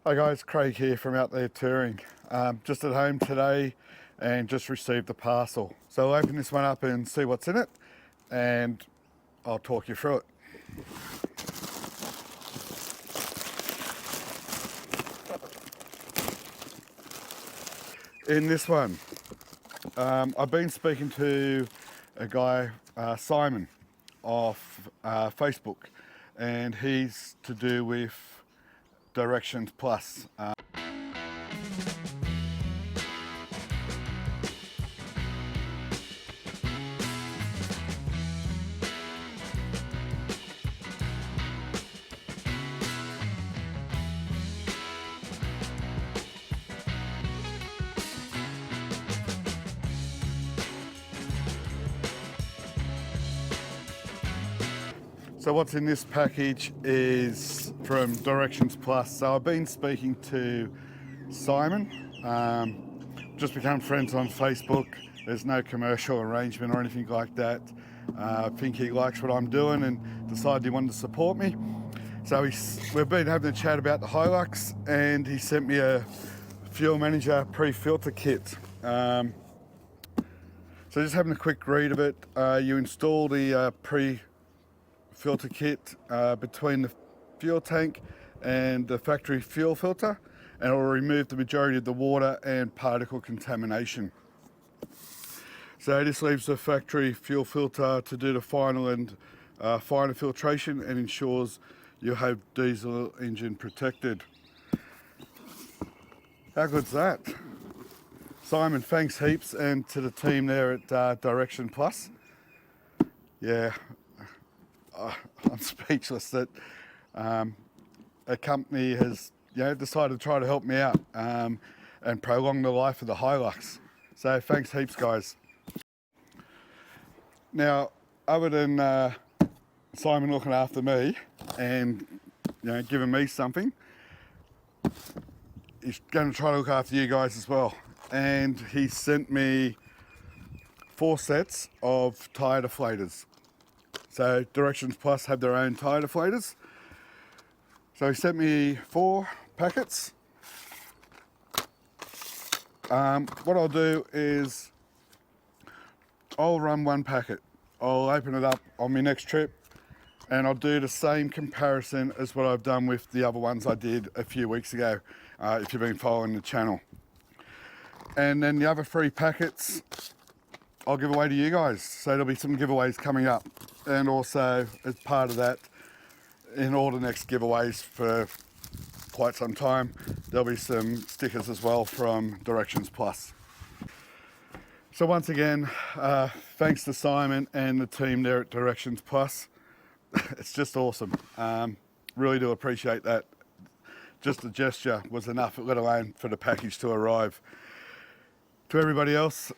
Hi guys, Craig here from Out There Touring. Just at home today and just received the parcel. So I'll open this one up and see what's in it and I'll talk you through it. In this one, I've been speaking to a guy, Simon, off Facebook, and he's to do with Directions Plus. So what's in this package is from Directions Plus. So I've been speaking to Simon, just become friends on Facebook. There's no commercial arrangement or anything like that. I think he likes what I'm doing and decided he wanted to support me. So we've been having a chat about the Hilux and he sent me a Fuel Manager pre-filter kit. So just having a quick read of it, you install the filter kit between the fuel tank and the factory fuel filter, and it will remove the majority of the water and particle contamination. So this leaves the factory fuel filter to do the final and finer filtration and ensures you have diesel engine protected. How good's that? Simon, thanks heaps, and to the team there at Direction Plus. Yeah, I'm speechless that a company has decided to try to help me out and prolong the life of the Hilux. So thanks heaps, guys. Now, other than Simon looking after me and giving me something, he's going to try to look after you guys as well. And he sent me 4 sets of tyre deflators. So Directions Plus have their own tyre deflators. So he sent me 4 packets. What I'll do is I'll run 1 packet. I'll open it up on my next trip and I'll do the same comparison as what I've done with the other ones I did a few weeks ago, if you've been following the channel. And then the other 3 packets I'll give away to you guys. So there'll be some giveaways coming up. And also, as part of that, in all the next giveaways for quite some time, there'll be some stickers as well from Directions Plus. So once again, thanks to Simon and the team there at Directions Plus. It's just awesome. Really do appreciate that. Just the gesture was enough, let alone for the package to arrive. To everybody else,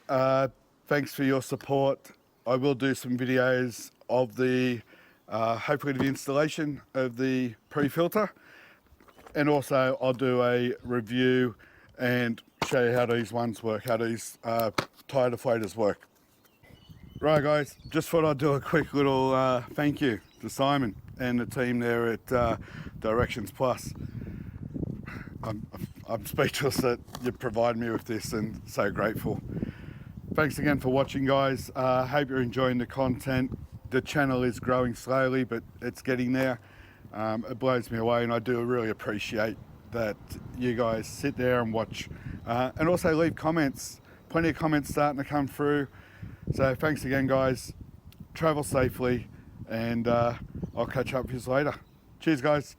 thanks for your support. I will do some videos of the, hopefully the installation of the pre-filter, and also I'll do a review and show you how these ones work, how these tyre deflators work. Right guys, just thought I'd do a quick little thank you to Simon and the team there at Directions Plus. I'm speechless that you provided me with this and so grateful. Thanks again for watching, guys. Hope you're enjoying the content. The channel is growing slowly, but it's getting there. It blows me away, and I do really appreciate that you guys sit there and watch. And also leave comments. Plenty of comments starting to come through. So thanks again, guys. Travel safely, and I'll catch up with you later. Cheers, guys.